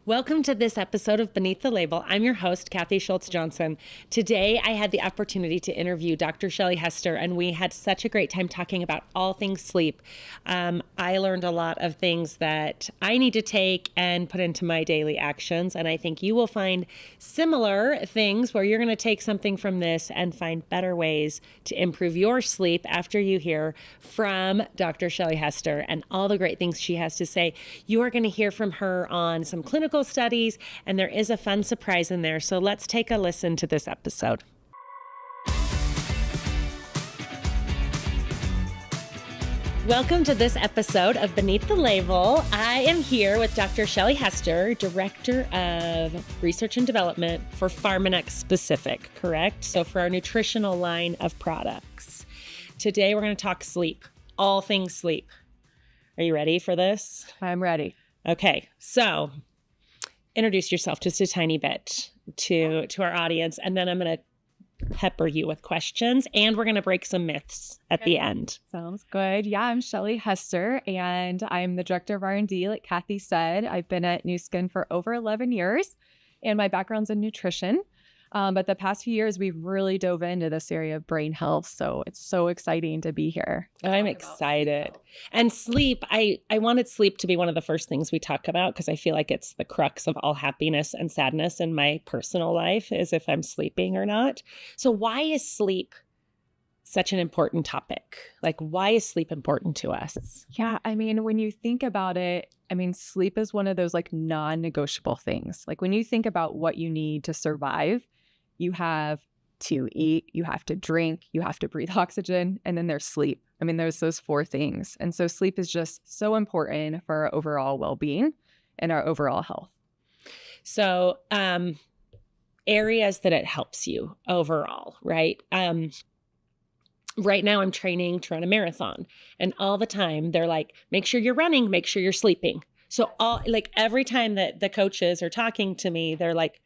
Welcome to this episode of Beneath the Label. I'm your host, Kathy Schultz-Johnson. Today, I had the opportunity to interview Dr. Shelly Hester, and we had such a great time talking about all things sleep. I learned a lot of things that I need to take and put into my daily actions, and I think you will find similar things where you're going to take something from this and find better ways to improve your sleep after you hear from Dr. Shelly Hester and all the great things she has to say. You are going to hear from her on some clinical studies, and there is a fun surprise in there. So let's take a listen to this episode. Welcome to this episode of Beneath the Label. I am here with Dr. Shelly Hester, Director of Research and Development for Pharmanex Specific, correct? So for our nutritional line of products. Today we're going to talk sleep, all things sleep. Are you ready for this? I'm ready. Okay, so introduce yourself just a tiny bit to our audience, and then I'm going to pepper you with questions, and we're going to break some myths at the end. Sounds good. Yeah, I'm Shelly Hester, and I'm the Director of R&D, like Kathy said. I've been at Nu Skin for over 11 years, and my background's in nutrition. But the past few years, we've really dove into this area of brain health. So it's so exciting to be here. I'm excited. And sleep, I wanted sleep to be one of the first things we talk about because I feel like it's the crux of all happiness and sadness in my personal life is if I'm sleeping or not. So why is sleep such an important topic? Like, why is sleep important to us? Yeah, I mean, when you think about it, sleep is one of those like non-negotiable things. Like when you think about what you need to survive, you have to eat, you have to drink, you have to breathe oxygen, and then there's sleep. There's those four things. And so sleep is just so important for our overall well-being and our overall health. So areas that it helps you overall, right? Right now I'm training to run a marathon, and all the time they're like, make sure you're running, make sure you're sleeping. So every time that the coaches are talking to me, they're like,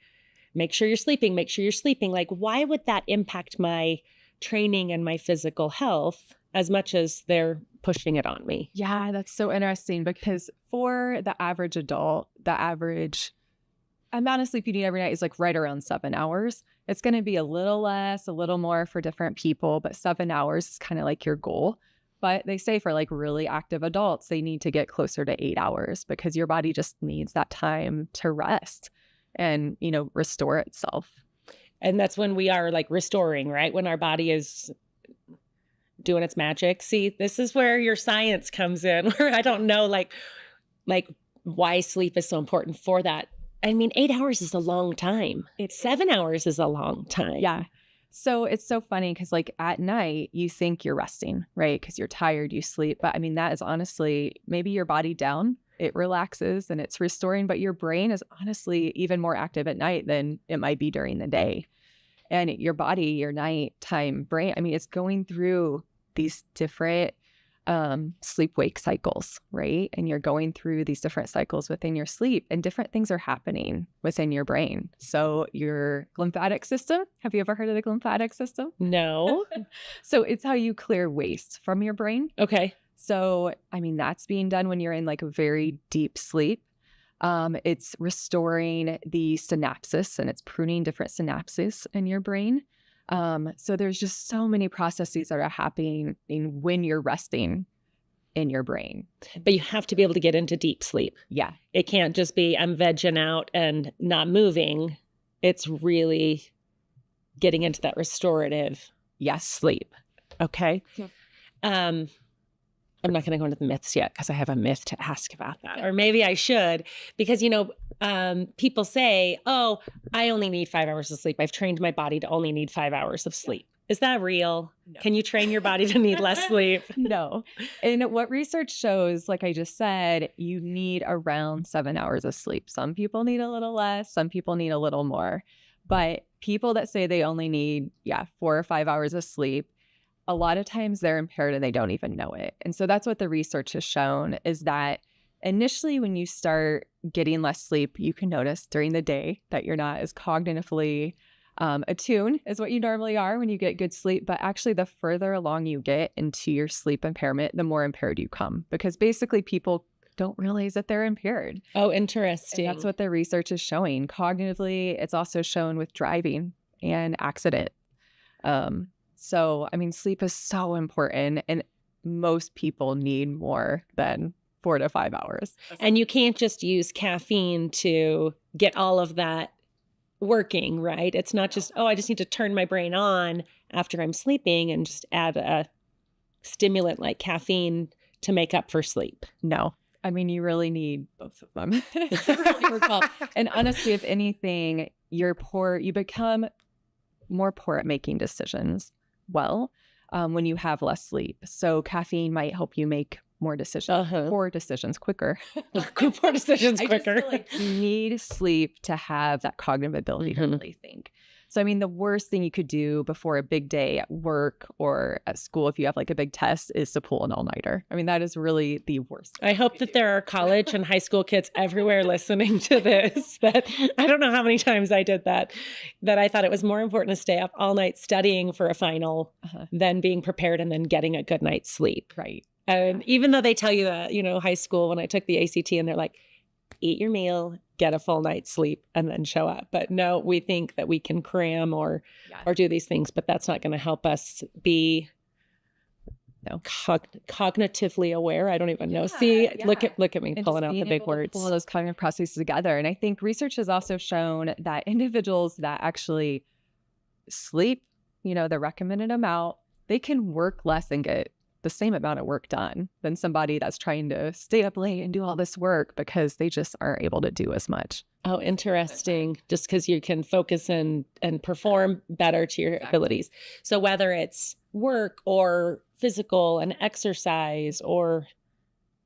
make sure you're sleeping, make sure you're sleeping. Like, why would that impact my training and my physical health as much as they're pushing it on me? Yeah, that's so interesting because for the average adult, the average amount of sleep you need every night is like right around 7 hours. It's going to be a little less, a little more for different people, but 7 hours is kind of like your goal. But they say for like really active adults, they need to get closer to 8 hours because your body just needs that time to rest and, restore itself. And that's when we are like restoring, right? When our body is doing its magic. See, this is where your science comes in, where I don't know like why sleep is so important for that. 8 hours is a long time. 7 hours is a long time. Yeah. So it's so funny because like at night, you think you're resting, right? Because you're tired, you sleep. But that is honestly maybe your body down. It relaxes and it's restoring, but your brain is honestly even more active at night than it might be during the day. And your body, your nighttime brain, it's going through these different sleep-wake cycles, right? And you're going through these different cycles within your sleep and different things are happening within your brain. So your lymphatic system, have you ever heard of the lymphatic system? No. So it's how you clear waste from your brain. Okay. So, that's being done when you're in like a very deep sleep. It's restoring the synapses and it's pruning different synapses in your brain. So there's just so many processes that are happening when you're resting in your brain. But you have to be able to get into deep sleep. Yeah. It can't just be I'm vegging out and not moving. It's really getting into that restorative sleep. Okay. Yeah. I'm not going to go into the myths yet because I have a myth to ask about that. Or maybe I should because, people say, oh, I only need 5 hours of sleep. I've trained my body to only need 5 hours of sleep. Is that real? No. Can you train your body to need less sleep? No. And what research shows, like I just said, you need around 7 hours of sleep. Some people need a little less. Some people need a little more. But people that say they only need, 4 or 5 hours of sleep, a lot of times they're impaired and they don't even know it. And so that's what the research has shown is that initially when you start getting less sleep, you can notice during the day that you're not as cognitively attuned as what you normally are when you get good sleep. But actually, the further along you get into your sleep impairment, the more impaired you come. Because basically people don't realize that they're impaired. Oh, interesting. And that's what the research is showing. Cognitively, it's also shown with driving and accident. So, I mean, sleep is so important, and most people need more than 4 to 5 hours. And you can't just use caffeine to get all of that working, right? It's not just, oh, I just need to turn my brain on after I'm sleeping and just add a stimulant like caffeine to make up for sleep. No. I mean, you really need both of them. Really work well. And honestly, if anything, you become more poor at making decisions when you have less sleep. So caffeine might help you make more decisions, poor decisions quicker. Poor decisions quicker. I just feel like you need sleep to have that cognitive ability to really think. So, I mean, the worst thing you could do before a big day at work or at school, if you have like a big test, is to pull an all-nighter. I mean, that is really the worst. I hope that there are college and high school kids everywhere listening to this, that I don't know how many times I did that I thought it was more important to stay up all night studying for a final than being prepared and then getting a good night's sleep. Right. And even though they tell you that, high school, when I took the ACT and they're like, eat your meal, get a full night's sleep, and then show up. But no, we think that we can cram or do these things, but that's not going to help us be cognitively aware. I don't even know. See, look at me and pulling out the big words. Pull those cognitive processes together. And I think research has also shown that individuals that actually sleep, the recommended amount, they can work less and get the same amount of work done than somebody that's trying to stay up late and do all this work because they just aren't able to do as much. Oh, interesting. Just because you can focus and perform better to your abilities. So whether it's work or physical and exercise or,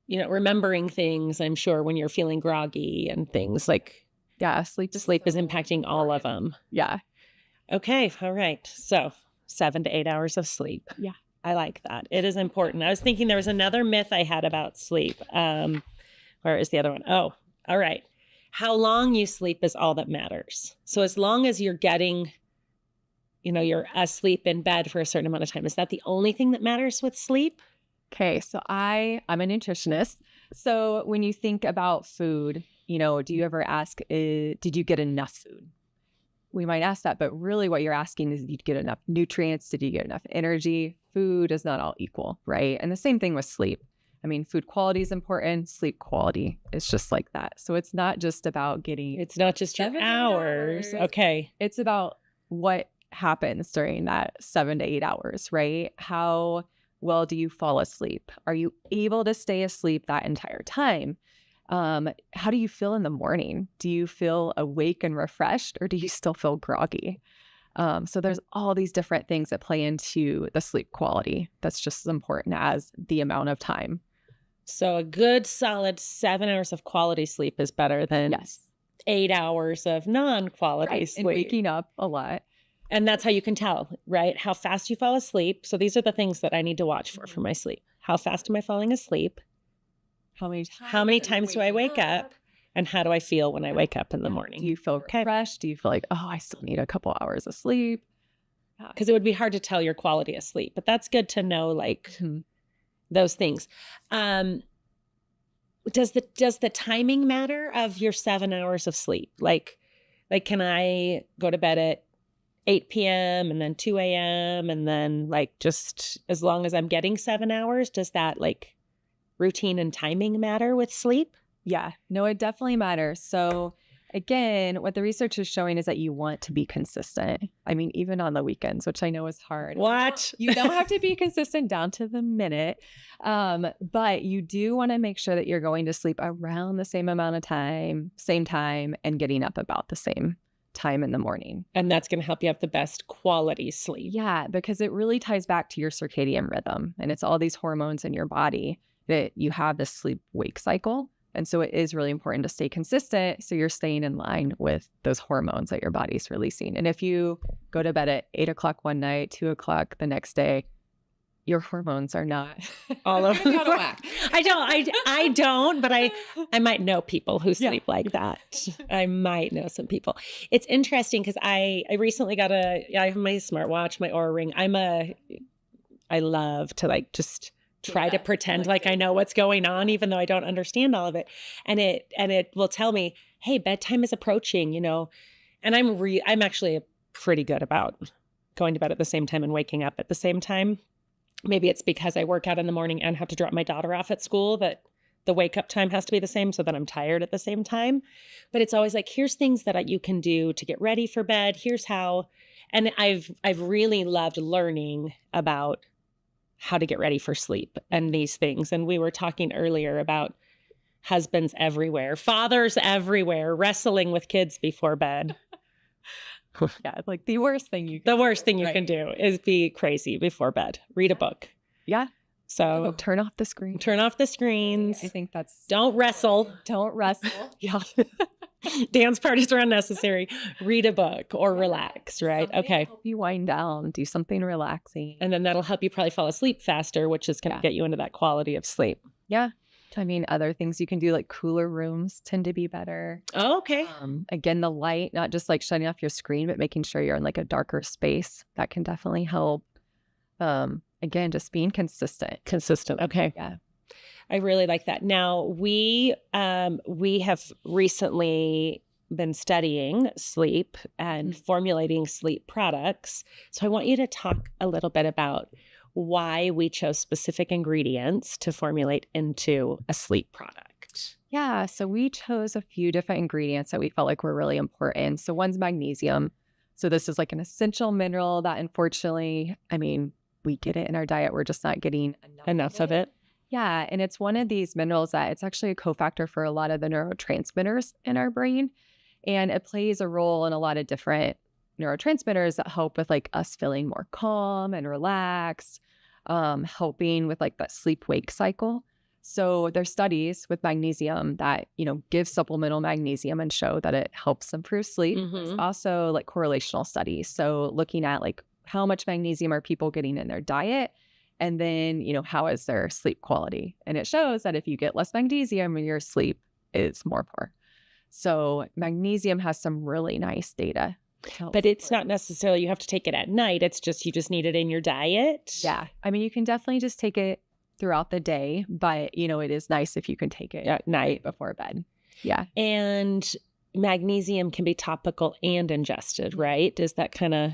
remembering things, I'm sure when you're feeling groggy and things like, sleep is impacting all of them. Yeah. Okay. All right. So 7 to 8 hours of sleep. Yeah. I like that. It is important. I was thinking there was another myth I had about sleep. Where is the other one? Oh, all right. How long you sleep is all that matters. So as long as you're getting, you're asleep in bed for a certain amount of time, is that the only thing that matters with sleep? Okay. So I'm a nutritionist. So when you think about food, do you ever ask, did you get enough food? We might ask that, but really what you're asking is, did you get enough nutrients? Did you get enough energy? Food is not all equal, right? And the same thing with sleep. I mean, food quality is important. Sleep quality is just like that. So it's not just about getting... It's not just your hours. Okay. It's about what happens during that 7 to 8 hours, right? How well do you fall asleep? Are you able to stay asleep that entire time? How do you feel in the morning? Do you feel awake and refreshed, or do you still feel groggy? So there's all these different things that play into the sleep quality. That's just as important as the amount of time. So a good solid 7 hours of quality sleep is better than 8 hours of non-quality sleep. And waking up a lot. And that's how you can tell, right? How fast you fall asleep. So these are the things that I need to watch for my sleep. How fast am I falling asleep? How many times do I wake up? And how do I feel when I wake up in the morning? Do you feel refreshed? Do you feel like, oh, I still need a couple hours of sleep? Because it would be hard to tell your quality of sleep. But that's good to know, those things. Does the timing matter of your 7 hours of sleep? Like, can I go to bed at 8 p.m. and then 2 a.m. and then just as long as I'm getting 7 hours, does that routine and timing matter with sleep? Yeah, no, it definitely matters. So again, what the research is showing is that you want to be consistent. I mean, even on the weekends, which I know is hard. What? You don't have to be consistent down to the minute. But you do want to make sure that you're going to sleep around the same amount of time, same time, and getting up about the same time in the morning. And that's going to help you have the best quality sleep. Yeah, because it really ties back to your circadian rhythm. And it's all these hormones in your body that you have this sleep-wake cycle. And so it is really important to stay consistent so you're staying in line with those hormones that your body's releasing. And if you go to bed at 8 o'clock one night, 2 o'clock the next day, your hormones are not all over the whack. I don't, but I might know people who sleep like that. I might know some people. It's interesting because I recently I have my smartwatch, my Oura Ring. I love to just try to pretend like I know what's going on, even though I don't understand all of it. And it will tell me, hey, bedtime is approaching, and I'm actually pretty good about going to bed at the same time and waking up at the same time. Maybe it's because I work out in the morning and have to drop my daughter off at school that the wake up time has to be the same so that I'm tired at the same time. But it's always like, here's things that you can do to get ready for bed. Here's how. And I've really loved learning about how to get ready for sleep and these things. And we were talking earlier about husbands everywhere, fathers everywhere, wrestling with kids before bed. Yeah, like the worst thing you can do is be crazy before bed. Read a book. Yeah. So turn off the screen. Turn off the screens. I think don't wrestle. Don't wrestle. Yeah. Dance parties are unnecessary. Read a book or relax, right? Okay. Help you wind down, do something relaxing. And then that'll help you probably fall asleep faster, which is going to get you into that quality of sleep. Yeah. I mean, other things you can do, like cooler rooms tend to be better. Oh, okay. Again, the light, not just like shutting off your screen, but making sure you're in like a darker space. That can definitely help. Again, just being consistent. Okay. Yeah. I really like that. Now, we have recently been studying sleep and formulating sleep products. So I want you to talk a little bit about why we chose specific ingredients to formulate into a sleep product. Yeah, so we chose a few different ingredients that we felt like were really important. So one's magnesium. So this is like an essential mineral that unfortunately, I mean, we get it in our diet. We're just not getting enough of it. Yeah, and it's one of these minerals that it's actually a cofactor for a lot of the neurotransmitters in our brain. And it plays a role in a lot of different neurotransmitters that help with like us feeling more calm and relaxed, helping with like that sleep-wake cycle. So there's studies with magnesium that, give supplemental magnesium and show that it helps improve sleep. There's also like correlational studies. So looking at like how much magnesium are people getting in their diet, and then, how is their sleep quality? And it shows that if you get less magnesium, your sleep is more poor. So magnesium has some really nice data. But it's not necessarily you have to take it at night. It's just you just need it in your diet. Yeah. I mean, you can definitely just take it throughout the day, but, it is nice if you can take it at night before bed. Yeah. And magnesium can be topical and ingested, right? Is that kind of,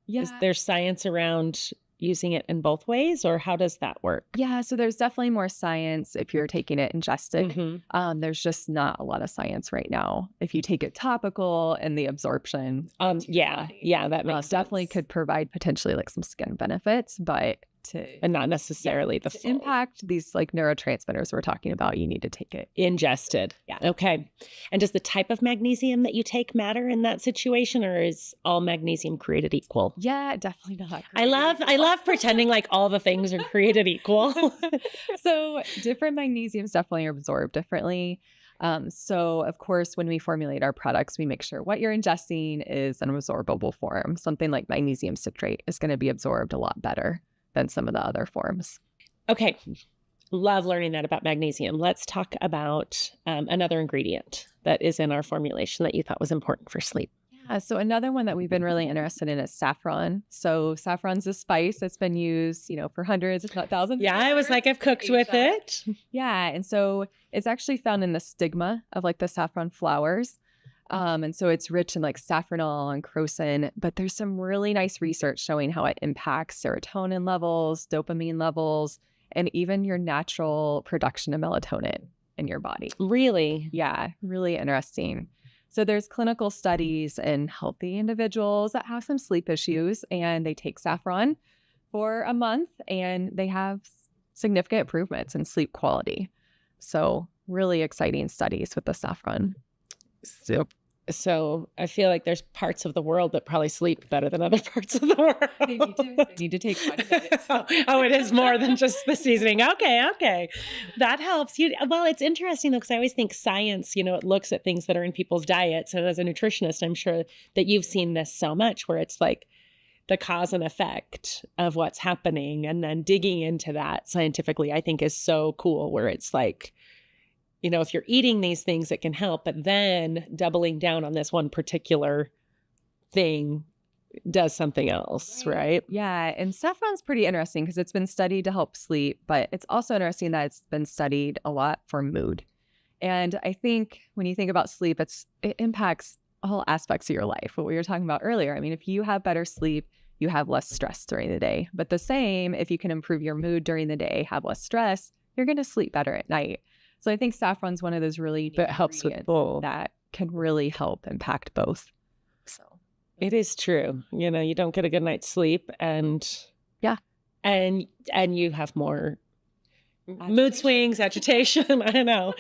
is there science around using it in both ways, or how does that work? Yeah, so there's definitely more science if you're taking it ingested. There's just not a lot of science right now. If you take it topical and the absorption, that makes sense. Definitely could provide potentially like some skin benefits, but and not necessarily the full impact these like neurotransmitters we're talking about, you need to take it ingested. Yeah. Okay. And does the type of magnesium that you take matter in that situation, or is all magnesium created equal? Yeah, definitely not. I love pretending like all the things are created equal. So different magnesiums definitely are absorbed differently. So of course, when we formulate our products, we make sure what you're ingesting is an absorbable form. Something like magnesium citrate is going to be absorbed a lot better than some of the other forms. Okay. Love learning that about magnesium. Let's talk about another ingredient that is in our formulation that you thought was important for sleep. Yeah, so another one that we've been really interested in is saffron. So saffron's a spice that's been used, for hundreds, if not thousands. Yeah, I was like, I've cooked with it. Yeah, and so it's actually found in the stigma of like the saffron flowers. And so it's rich in like saffronol and crocin, but there's some really nice research showing how it impacts serotonin levels, dopamine levels, and even your natural production of melatonin in your body. Really? Yeah, really interesting. So there's clinical studies in healthy individuals that have some sleep issues, and they take saffron for a month and they have significant improvements in sleep quality. So really exciting studies with the saffron. So I feel like there's parts of the world that probably sleep better than other parts of the world. They need to take one. Oh, it is more than just the seasoning. Okay. That helps you. Well, it's interesting though, because I always think science, it looks at things that are in people's diets. And as a nutritionist, I'm sure that you've seen this so much where it's like the cause and effect of what's happening. And then digging into that scientifically, I think is so cool, where it's like, if you're eating these things, it can help, but then doubling down on this one particular thing does something else, right? Yeah. And saffron's pretty interesting because it's been studied to help sleep, but it's also interesting that it's been studied a lot for mood. And I think when you think about sleep, it impacts all aspects of your life. What we were talking about earlier. I mean, if you have better sleep, you have less stress during the day. But the same, if you can improve your mood during the day, have less stress, you're going to sleep better at night. So I think saffron's one of those really But it helps with both. that can really help impact both. So it is true. You know, you don't get a good night's sleep and and you have more mood swings, agitation. I know.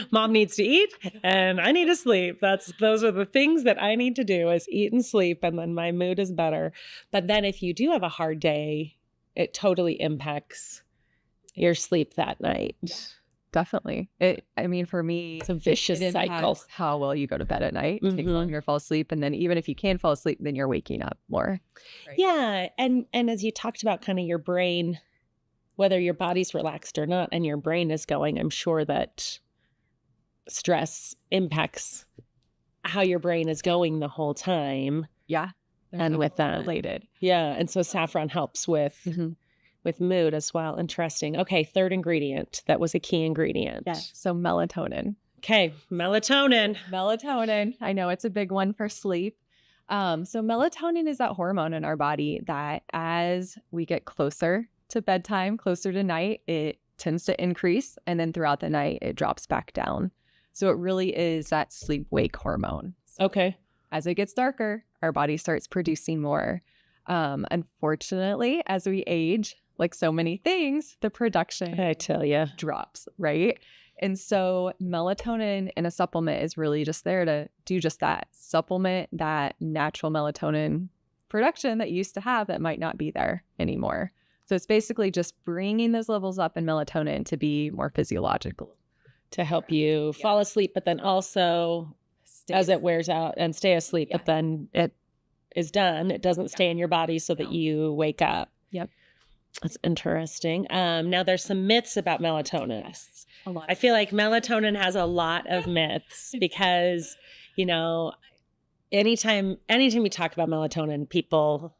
Mom needs to eat and I need to sleep. Those are the things that I need to do is eat and sleep. And then my mood is better. But then if you do have a hard day, it totally impacts your sleep that night. Definitely. For me, it's a vicious cycle. How well you go to bed at night. It takes longer to fall asleep. And then even if you can fall asleep, then you're waking up more. Right? Yeah. And as you talked about kind of your brain, whether your body's relaxed or not, and your brain is going, I'm sure that stress impacts how your brain is going the whole time. Yeah. And with that related. Yeah. And so saffron helps with mood as well. Interesting. Okay. Third ingredient. That was a key ingredient. Yes. So melatonin. Okay. Melatonin. I know it's a big one for sleep. So melatonin is that hormone in our body that as we get closer to bedtime, closer to night, it tends to increase. And then throughout the night, it drops back down. So it really is that sleep-wake hormone. Okay. As it gets darker, our body starts producing more. Unfortunately, as we age, like so many things, the production, I tell you, drops, right? And so melatonin in a supplement is really just there to do just that, supplement that natural melatonin production that you used to have that might not be there anymore. So it's basically just bringing those levels up in melatonin to be more physiological. To help you fall asleep, but then also as it wears out and stay asleep, but then it is done. It doesn't stay in your body so that you wake up. Yep. That's interesting. Now there's some myths about melatonin. Yes, a lot. I feel like melatonin has a lot of myths because, anytime we talk about melatonin, people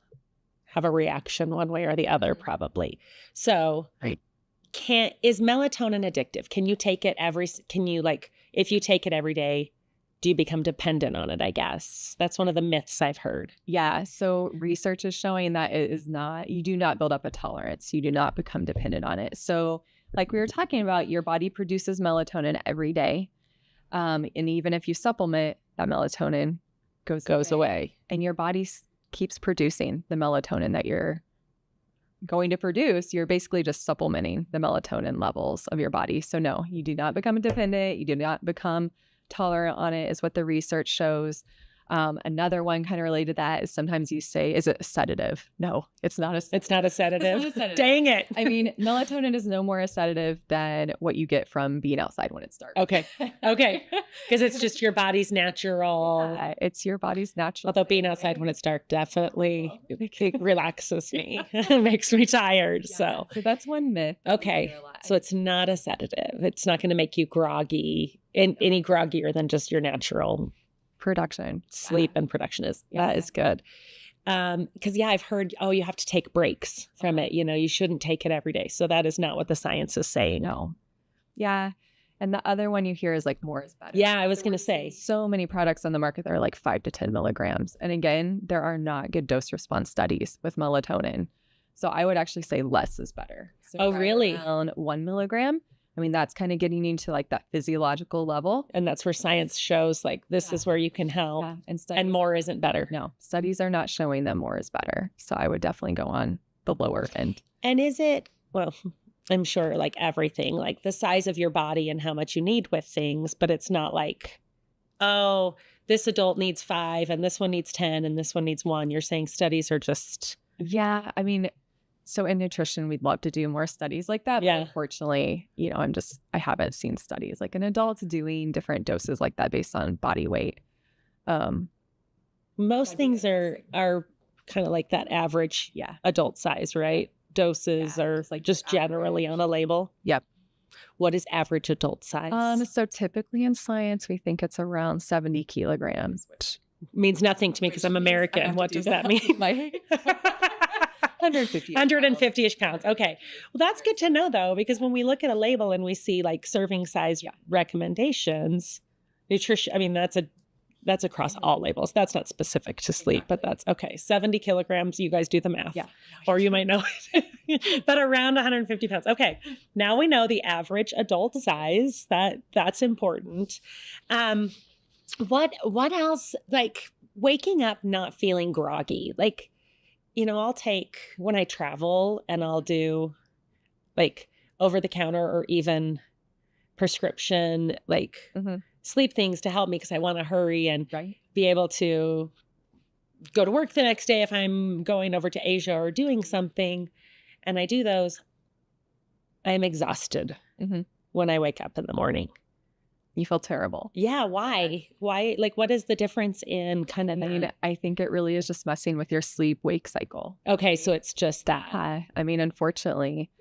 have a reaction one way or the other, probably. So is melatonin addictive? Can you take it if you take it every day, do you become dependent on it, I guess? That's one of the myths I've heard. Yeah. So research is showing that it is not, you do not build up a tolerance. You do not become dependent on it. So like we were talking about, your body produces melatonin every day. And even if you supplement, that melatonin goes away. And your body keeps producing the melatonin that you're going to produce. You're basically just supplementing the melatonin levels of your body. So no, you do not become dependent. You do not become tolerant on it, is what the research shows. Another one kind of related to that is sometimes you say, is it a sedative? No, it's not a sedative. It's not a sedative. Dang it. I mean, melatonin is no more a sedative than what you get from being outside when it's dark. Okay. Because it's just your body's natural. Yeah, it's your body's natural. Although being outside when it's dark definitely it relaxes me. It makes me tired. Yeah. So that's one myth. Okay. So it's not a sedative. It's not going to make you groggy, any groggier than just your natural production. Sleep and production that is good. Because I've heard, you have to take breaks from it. You shouldn't take it every day. So that is not what the science is saying. No. Yeah. And the other one you hear is like more is better. Yeah, I was going to say. So many products on the market that are like 5 to 10 milligrams. And again, there are not good dose response studies with melatonin. So I would actually say less is better. So really? Around 1 milligram. I mean, that's kind of getting into like that physiological level. And that's where science shows like this is where you can help. Yeah. And more isn't better. No, studies are not showing that more is better. So I would definitely go on the lower end. And is it, well, I'm sure like everything, like the size of your body and how much you need with things, but it's not like, this adult needs 5 and this one needs 10 and this one needs 1. You're saying studies are just. Yeah. I mean, so in nutrition, we'd love to do more studies like that. Yeah. But unfortunately, I haven't seen studies like an adult doing different doses like that based on body weight. Most things are kind of like that average adult size, right? Doses are like just generally on a label. Yep. What is average adult size? So typically in science, we think it's around 70 kilograms, which means nothing to me because I'm American. What does that mean? 150-ish pounds. Okay. Well, that's good to know though, because when we look at a label and we see like serving size recommendations, nutrition, I mean, that's across all labels. That's not specific to sleep, but that's okay. 70 kilograms. You guys do the math. Yeah. Or you might know it, but around 150 pounds. Okay. Now we know the average adult size. That's important. What else? Like waking up not feeling groggy. Like, I'll take when I travel and I'll do like over the counter or even prescription, like sleep things to help me because I want to hurry and be able to go to work the next day if I'm going over to Asia or doing something. And I do those. I'm exhausted when I wake up in the morning. You feel terrible. Yeah. Why? Like, what is the difference in kind of that? I think it really is just messing with your sleep-wake cycle. Okay. So it's just that. I mean, unfortunately,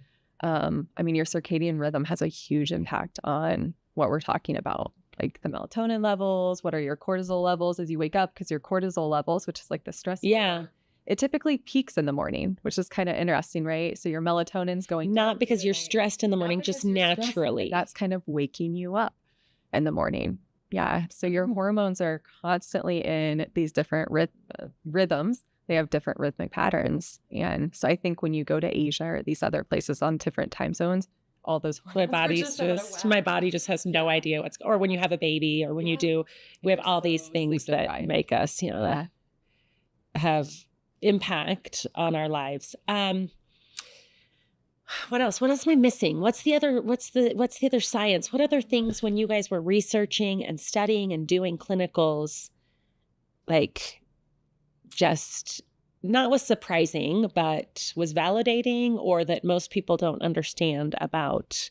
your circadian rhythm has a huge impact on what we're talking about, like the melatonin levels. What are your cortisol levels as you wake up? Because your cortisol levels, which is like the stress. Yeah. It typically peaks in the morning, which is kind of interesting, right? So your melatonin's going not because you're stressed in the morning, just naturally. That's kind of waking you up in the morning. Yeah. So your hormones are constantly in these different rhythms. They have different rhythmic patterns. And so I think when you go to Asia or these other places on different time zones, all those my body just has no idea or when you have a baby or when you do, we have all these things that make us, that have impact on our lives. What else? What else am I missing? What's the other science? What other things when you guys were researching and studying and doing clinicals, like just not was surprising, but was validating or that most people don't understand about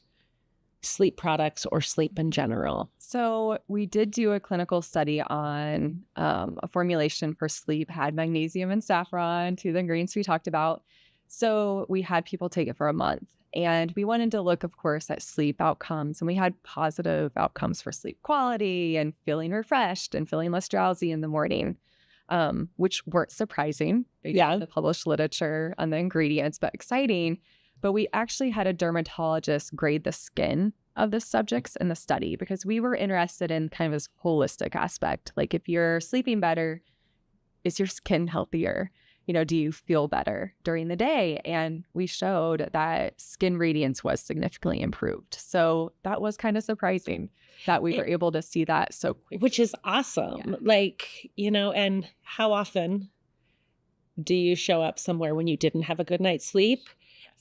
sleep products or sleep in general? So we did do a clinical study on a formulation for sleep, had magnesium and saffron, two of the ingredients we talked about. So we had people take it for a month and we wanted to look, of course, at sleep outcomes, and we had positive outcomes for sleep quality and feeling refreshed and feeling less drowsy in the morning, which weren't surprising based on the published literature on the ingredients, but exciting. But we actually had a dermatologist grade the skin of the subjects in the study because we were interested in kind of this holistic aspect. Like if you're sleeping better, is your skin healthier? Do you feel better during the day? And we showed that skin radiance was significantly improved. So that was kind of surprising that we were able to see that so quickly. Which is awesome. Yeah. Like, and how often do you show up somewhere when you didn't have a good night's sleep?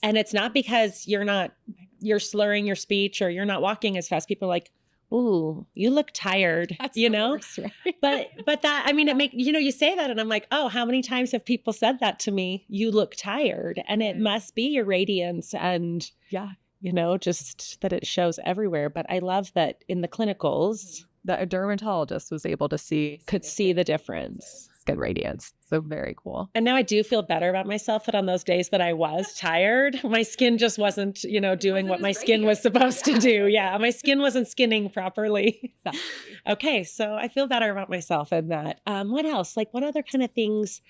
And it's not because you're slurring your speech or you're not walking as fast. People are like, ooh, you look tired, That's the worst, right? but that, I mean, it you say that and I'm like, oh, how many times have people said that to me? You look tired, and it must be your radiance and just that it shows everywhere. But I love that in the clinicals, that a dermatologist was able to see the difference. Skin radiance. So very cool. And now I do feel better about myself that on those days that I was tired, my skin just wasn't, doing what my skin was supposed to do. Yeah. My skin wasn't skinning properly. Exactly. Okay. So I feel better about myself in that. What else? Like what other kind of things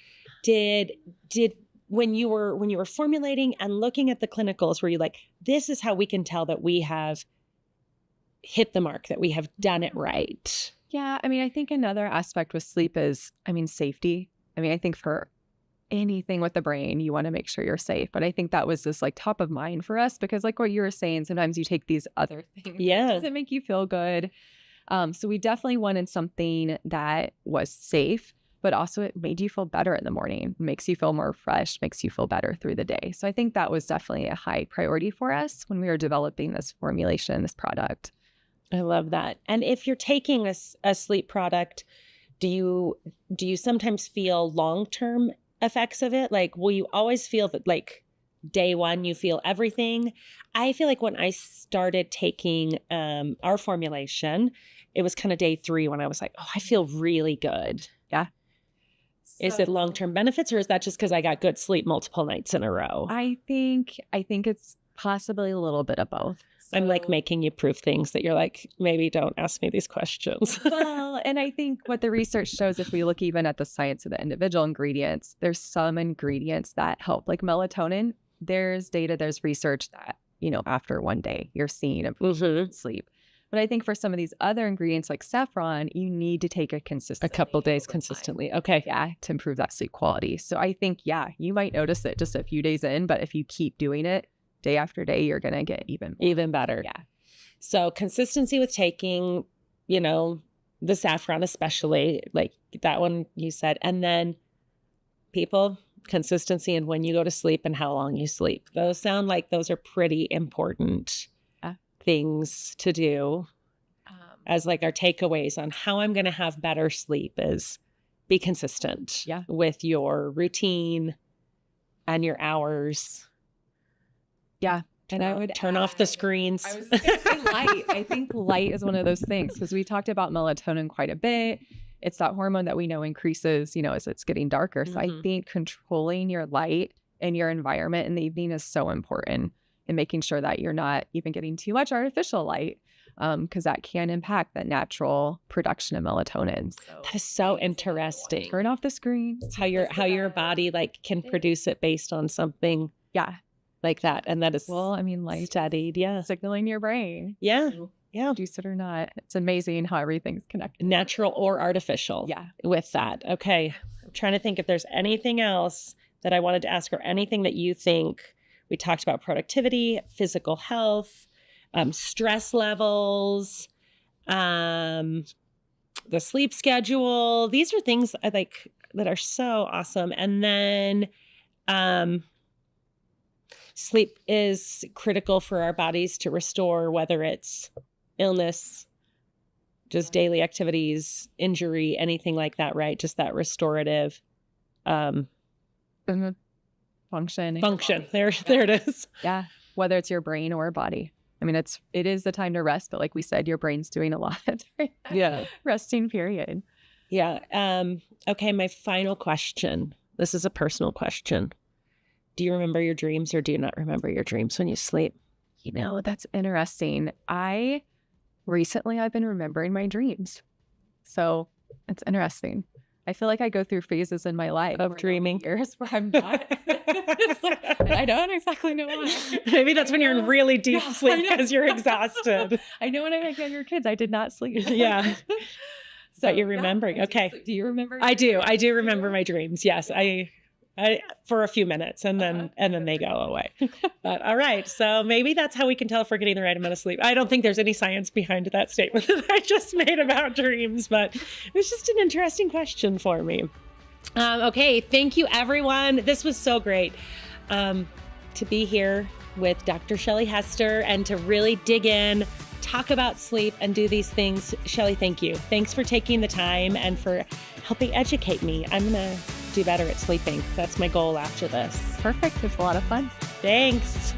did when you were formulating and looking at the clinicals, were you like, this is how we can tell that we have hit the mark, that we have done it right? Yeah. I think another aspect with sleep is, safety. I think for anything with the brain, you want to make sure you're safe. But I think that was just like top of mind for us because like what you were saying, sometimes you take these other things. Yeah. Does it make you feel good? So we definitely wanted something that was safe, but also it made you feel better in the morning, makes you feel more fresh, makes you feel better through the day. So I think that was definitely a high priority for us when we were developing this formulation, this product. I love that. And if you're taking a sleep product, do you sometimes feel long-term effects of it? Like, will you always feel that like day one, you feel everything? I feel like when I started taking our formulation, it was kind of day 3 when I was like, oh, I feel really good. Yeah. Is it long-term benefits or is that just because I got good sleep multiple nights in a row? I think it's possibly a little bit of both. I'm like making you prove things that you're like, maybe don't ask me these questions. Well, and I think what the research shows, if we look even at the science of the individual ingredients, there's some ingredients that help, like melatonin. There's data, there's research that, after one day you're seeing improvement in sleep. But I think for some of these other ingredients like saffron, you need to take a couple days consistently. Okay. Yeah, to improve that sleep quality. So I think, you might notice it just a few days in, but if you keep doing it day after day, you're going to get even better. Yeah. So consistency with taking, the saffron, especially like that one you said, and then consistency in when you go to sleep and how long you sleep. Those sound like those are pretty important things to do as like our takeaways on how I'm going to have better sleep is be consistent with your routine and your hours. Yeah. And I would turn off the screens. I was going to say light. I think light is one of those things because we talked about melatonin quite a bit. It's that hormone that we know increases, as it's getting darker. So I think controlling your light and your environment in the evening is so important, and making sure that you're not even getting too much artificial light, because that can impact the natural production of melatonin. So that is so interesting. Turn off the screens. How your body like can produce it based on something. Yeah. Like that. And that is light studied. Yeah. Signaling your brain. Yeah. Yeah. Juice it or not. It's amazing how everything's connected. Natural or artificial. Yeah. With that. Okay. I'm trying to think if there's anything else that I wanted to ask or anything that you think. We talked about productivity, physical health, stress levels, the sleep schedule. These are things I like that are so awesome. And then sleep is critical for our bodies to restore, whether it's illness, just daily activities, injury, anything like that, right? Just that restorative function. There it is. Yeah. Whether it's your brain or body. I mean, it is the time to rest, but like we said, your brain's doing a lot. Yeah. Resting period. Yeah. Okay. My final question. This is a personal question. Do you remember your dreams or do you not remember your dreams when you sleep? That's interesting. I've been remembering my dreams. So it's interesting. I feel like I go through phases in my life of dreaming. Years where I'm not. And I don't exactly know why. Maybe that's when you're in really deep sleep because you're exhausted. I know when I had younger kids, I did not sleep. Yeah. But you're remembering. Okay. Do you remember? I do. I do remember my dreams. Yes. I for a few minutes and then they go away. But all right. So maybe that's how we can tell if we're getting the right amount of sleep. I don't think there's any science behind that statement that I just made about dreams, but it was just an interesting question for me. Okay. Thank you, everyone. This was so great to be here with Dr. Shelly Hester and to really dig in, talk about sleep and do these things. Shelly, thank you. Thanks for taking the time and for helping educate me. I'm going to do better at sleeping. That's my goal after this. Perfect. It's a lot of fun. Thanks.